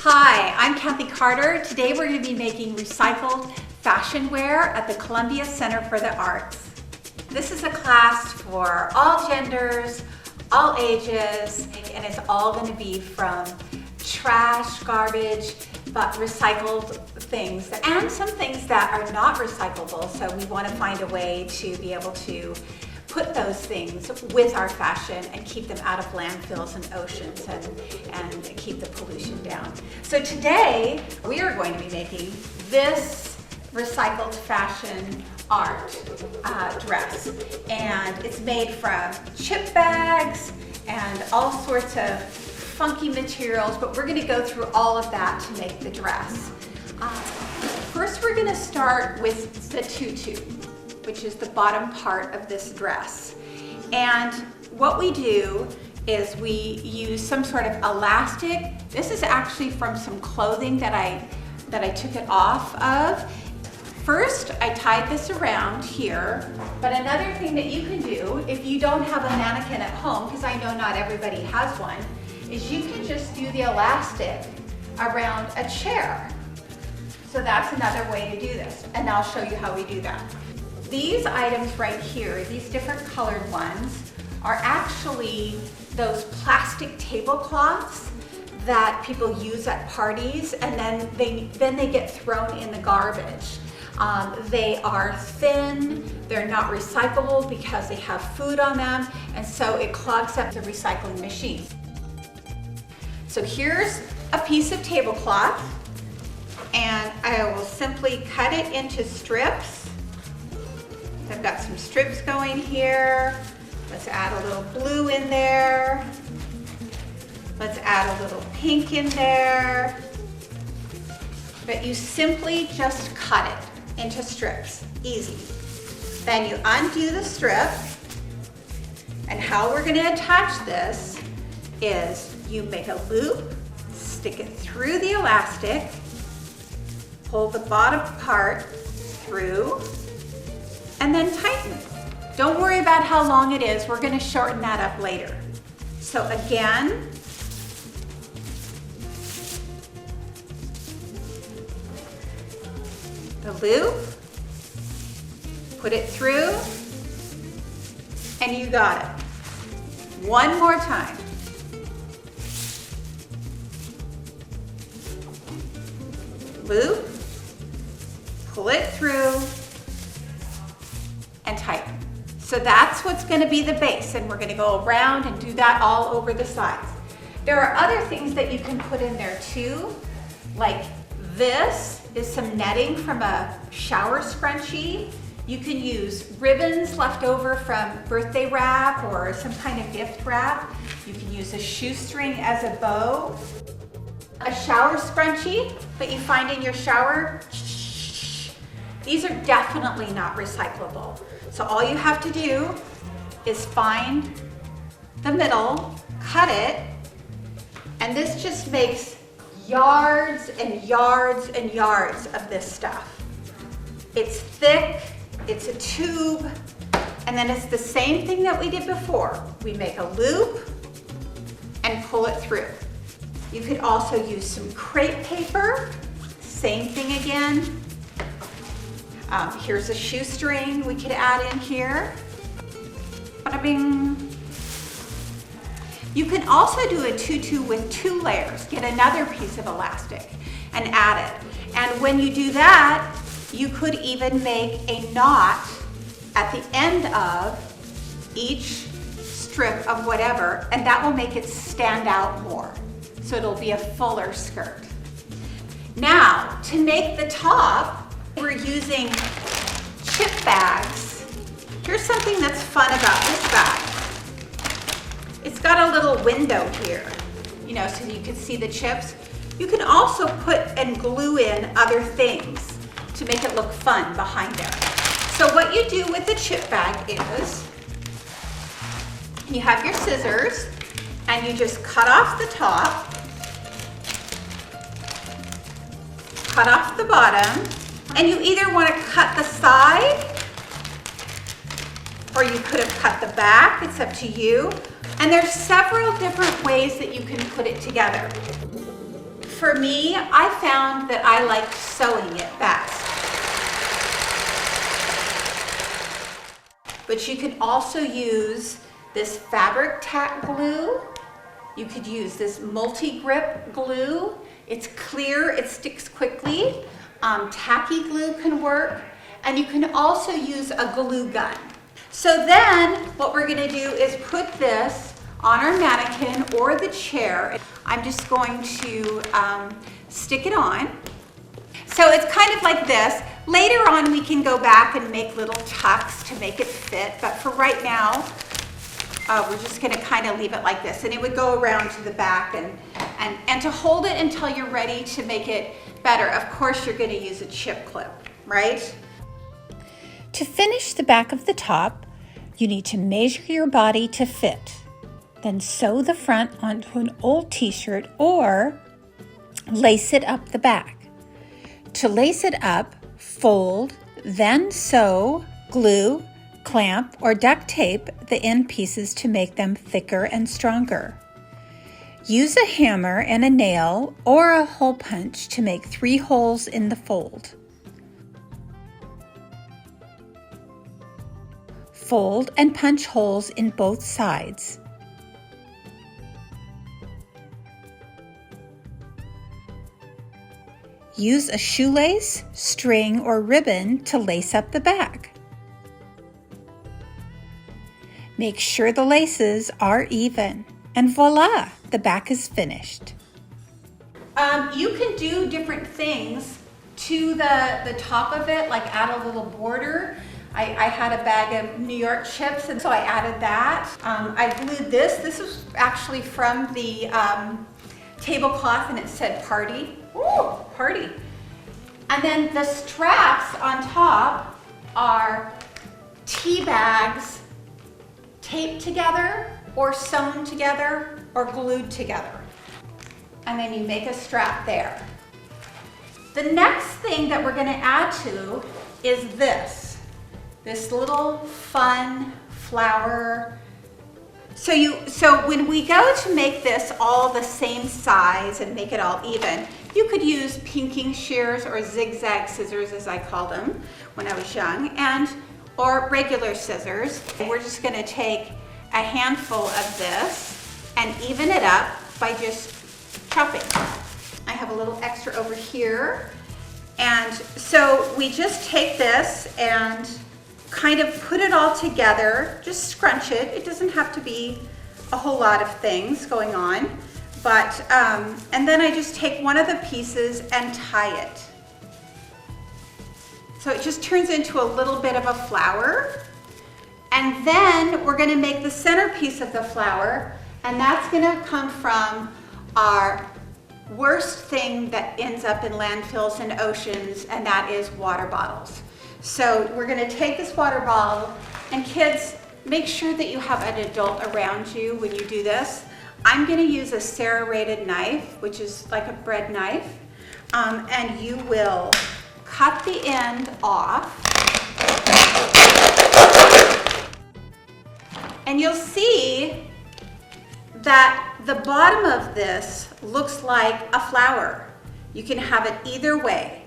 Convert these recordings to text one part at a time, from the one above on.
Hi, I'm Cathy Carter. Today we're going to be making recycled fashion wear at the Columbia Center for the Arts. This is a class for all genders, all ages, and it's all going to be from trash, garbage, but recycled things, and some things that are not recyclable. So we want to find a way to be able to put those things with our fashion and keep them out of landfills and oceans and keep the pollution down. So today we are going to be making this recycled fashion art dress, and it's made from chip bags and all sorts of funky materials, but we're going to go through all of that to make the dress. First we're going to start with the tutu, which is the bottom part of this dress. And what we do is we use some sort of elastic. This is actually from some clothing that I took it off of. First, I tied this around here, but another thing that you can do if you don't have a mannequin at home, because I know not everybody has one, is you can just do the elastic around a chair. So that's another way to do this, and I'll show you how we do that. These items right here, these different colored ones, are actually those plastic tablecloths that people use at parties, and then they get thrown in the garbage. They are thin, they're not recyclable because they have food on them, and so it clogs up the recycling machine. So here's a piece of tablecloth, and I will simply cut it into strips. I've got some strips going here. Let's add a little blue in there. Let's add a little pink in there. But you simply just cut it into strips, easy. Then you undo the strip, and how we're going to attach this is you make a loop, stick it through the elastic, pull the bottom part through, and then tighten. Don't worry about how long it is. We're going to shorten that up later. So again, the loop, put it through, and you got it. One more time. Loop, pull it through, and tighten. So that's what's going to be the base, and we're going to go around and do that all over the sides. There are other things that you can put in there too, like this is some netting from a shower scrunchie. You can use ribbons left over from birthday wrap or some kind of gift wrap. You can use a shoestring as a bow. A shower scrunchie that you find in your shower, these are definitely not recyclable. So all you have to do is find the middle, cut it, and this just makes yards and yards and yards of this stuff. It's thick, it's a tube, and then it's the same thing that we did before. We make a loop and pull it through. You could also use some crepe paper, same thing again. Here's a shoestring we could add in here. Bada bing. You can also do a tutu with 2 layers. Get another piece of elastic and add it. And when you do that, you could even make a knot at the end of each strip of whatever, and that will make it stand out more. So it'll be a fuller skirt. Now, to make the top, we're using chip bags. Here's something that's fun about this bag. It's got a little window here, so you can see the chips. You can also put and glue in other things to make it look fun behind there. So what you do with the chip bag is, you have your scissors, and you just cut off the top, cut off the bottom, and you either want to cut the side or you could have cut the back, it's up to you. And there's several different ways that you can put it together. For me, I found that I like sewing it best. But you can also use this fabric tack glue. You could use this multi-grip glue. It's clear, it sticks quickly. Tacky glue can work. And you can also use a glue gun. So then what we're gonna do is put this on our mannequin or the chair. I'm just going to stick it on. So it's kind of like this. Later on we can go back and make little tucks to make it fit, but for right now, we're just gonna kind of leave it like this. And it would go around to the back and to hold it until you're ready to make it better. Of course you're gonna use a chip clip, right? To finish the back of the top, you need to measure your body to fit. Then sew the front onto an old t-shirt or lace it up the back. To lace it up, fold, then sew, glue, clamp, or duct tape the end pieces to make them thicker and stronger. Use a hammer and a nail or a hole punch to make 3 holes in the fold. Fold and punch holes in both sides. Use a shoelace, string, or ribbon to lace up the back. Make sure the laces are even, and voila, the back is finished. You can do different things to the top of it, like add a little border. I had a bag of New York chips, and so I added that. I glued this. This is actually from the tablecloth, and it said party. Ooh, party. And then the straps on top are tea bags taped together or sewn together or glued together. And then you make a strap there. The next thing that we're gonna add to is this little fun flower. So when we go to make this all the same size and make it all even, you could use pinking shears or zigzag scissors, as I called them when I was young, or regular scissors. We're just gonna take a handful of this and even it up by just chopping. I have a little extra over here. And so we just take this and kind of put it all together, just scrunch it. It doesn't have to be a whole lot of things going on, but, and then I just take one of the pieces and tie it. So it just turns into a little bit of a flower. And then we're gonna make the centerpiece of the flower, and that's gonna come from our worst thing that ends up in landfills and oceans, and that is water bottles. So we're gonna take this water bottle, and kids, make sure that you have an adult around you when you do this. I'm gonna use a serrated knife, which is like a bread knife, and you will cut the end off. And you'll see that the bottom of this looks like a flower. You can have it either way.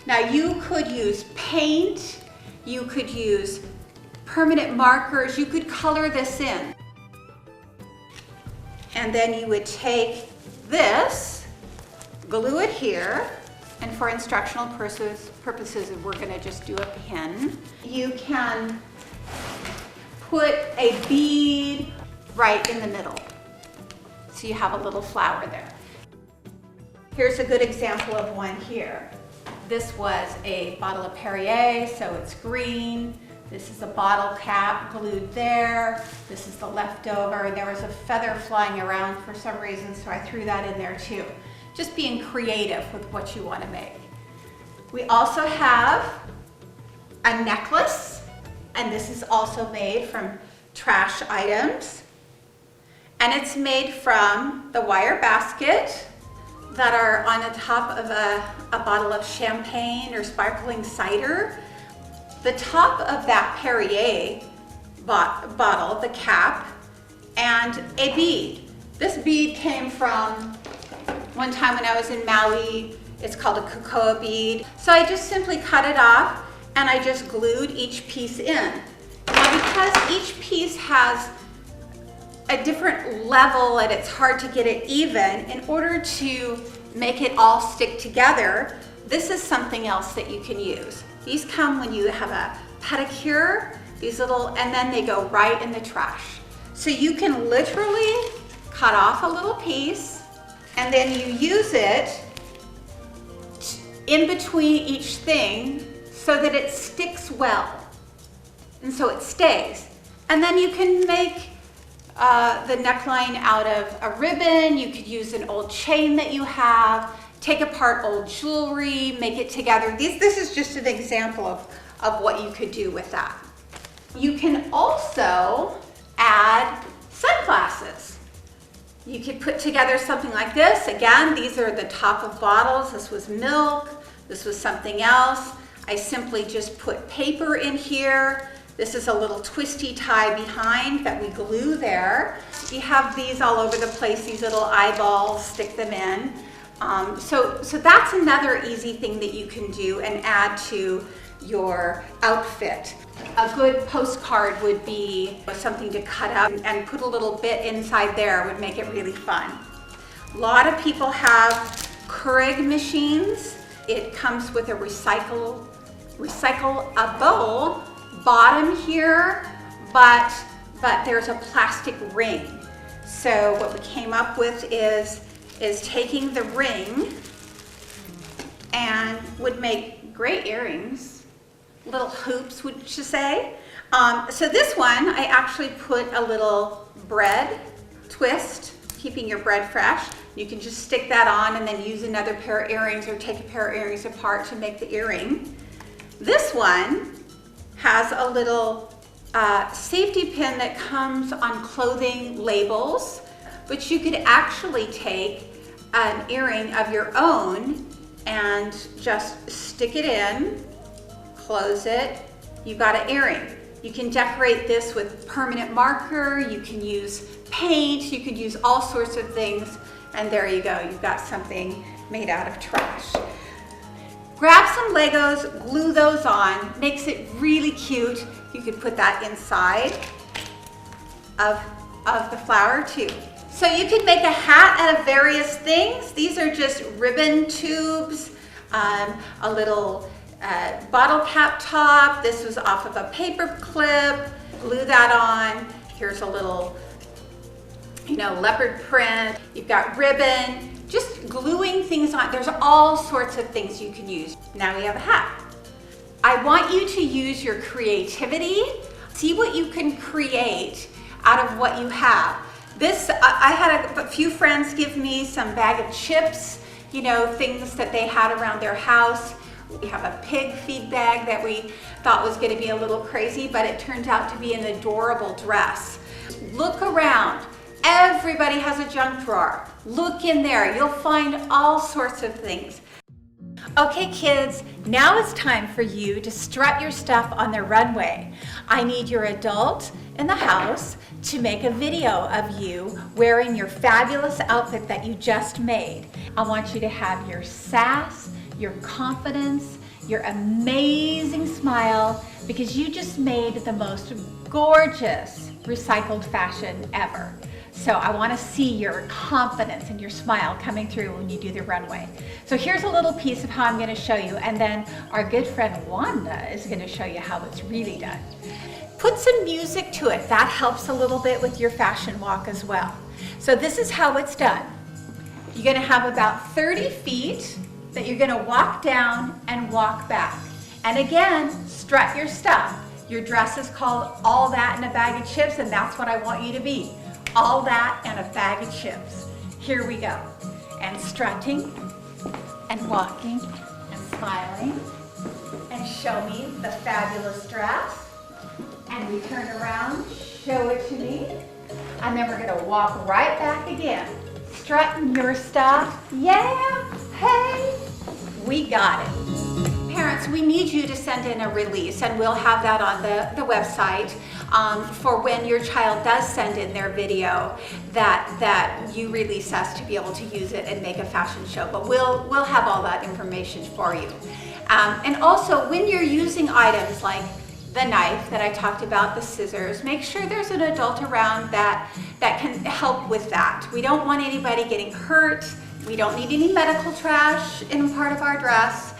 Now you could use paint, you could use permanent markers, you could color this in. And then you would take this, glue it here, and for instructional purposes, we're gonna just do a pin. You can put a bead right in the middle. So you have a little flower there. Here's a good example of one here. This was a bottle of Perrier, so it's green. This is a bottle cap glued there. This is the leftover, and there was a feather flying around for some reason, so I threw that in there too. Just being creative with what you want to make. We also have a necklace, and this is also made from trash items. And it's made from the wire basket that are on the top of a bottle of champagne or sparkling cider. The top of that Perrier bottle, the cap, and a bead. This bead came from One time when I was in Maui, it's called a cocoa bead. So I just simply cut it off and I just glued each piece in. Now because each piece has a different level and it's hard to get it even, in order to make it all stick together, this is something else that you can use. These come when you have a pedicure, these little, and then they go right in the trash. So you can literally cut off a little piece and then you use it in between each thing so that it sticks well. And so it stays. And then you can make the neckline out of a ribbon. You could use an old chain that you have, take apart old jewelry, make it together. This is just an example of what you could do with that. You can also add sunglasses. You could put together something like this. Again, these are the top of bottles. This was milk. This was something else. I simply just put paper in here. This is a little twisty tie behind that we glue there. You have these all over the place, these little eyeballs, stick them in. So that's another easy thing that you can do and add to your outfit. A good postcard would be something to cut up and put a little bit inside there, would make it really fun. A lot of people have Keurig machines. It comes with a recyclable bottom here, but there's a plastic ring. So what we came up with is taking the ring and would make great earrings, little hoops, would you say? So this one, I actually put a little bread twist, keeping your bread fresh. You can just stick that on and then use another pair of earrings or take a pair of earrings apart to make the earring. This one has a little safety pin that comes on clothing labels, but you could actually take an earring of your own and just stick it in, close it, you've got an earring. You can decorate this with permanent marker, you can use paint, you could use all sorts of things, and there you go, you've got something made out of trash. Grab some Legos, glue those on, makes it really cute. You could put that inside of the flower too. So you can make a hat out of various things. These are just ribbon tubes, a little bottle cap top. This was off of a paper clip. Glue that on. Here's a little, leopard print. You've got ribbon. Just gluing things on. There's all sorts of things you can use. Now we have a hat. I want you to use your creativity. See what you can create out of what you have. I had a few friends give me some bag of chips, things that they had around their house. We have a pig feed bag that we thought was going to be a little crazy, but it turned out to be an adorable dress. Look around. Everybody has a junk drawer. Look in there. You'll find all sorts of things. Okay, kids, now it's time for you to strut your stuff on the runway. I need your adult in the house to make a video of you wearing your fabulous outfit that you just made. I want you to have your sass, your confidence, your amazing smile, because you just made the most gorgeous recycled fashion ever. So I want to see your confidence and your smile coming through when you do the runway. So here's a little piece of how I'm going to show you, and then our good friend Wanda is going to show you how it's really done. Put some music to it. That helps a little bit with your fashion walk as well. So this is how it's done. You're going to have about 30 feet that you're going to walk down and walk back. And again, strut your stuff. Your dress is called All That and a Bag of Chips, and that's what I want you to be. All that and a bag of chips. Here we go. And strutting and walking and smiling, and show me the fabulous dress. And we turn around, show it to me, and then we're gonna walk right back again. Strutting your stuff. Yeah, hey, we got it. Parents, we need you to send in a release, and we'll have that on the website. for when your child does send in their video that you release us to be able to use it and make a fashion show. But we'll have all that information for you. And also, when you're using items like the knife that I talked about, the scissors, make sure there's an adult around that can help with that. We don't want anybody getting hurt. We don't need any medical trash in part of our dress.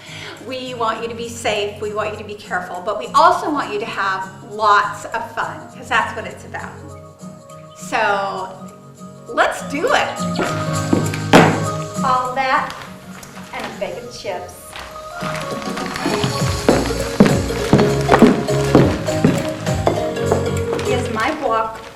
We want you to be safe. We want you to be careful. But we also want you to have lots of fun, because that's what it's about. So let's do it. All that and a bag of chips. Here's my book.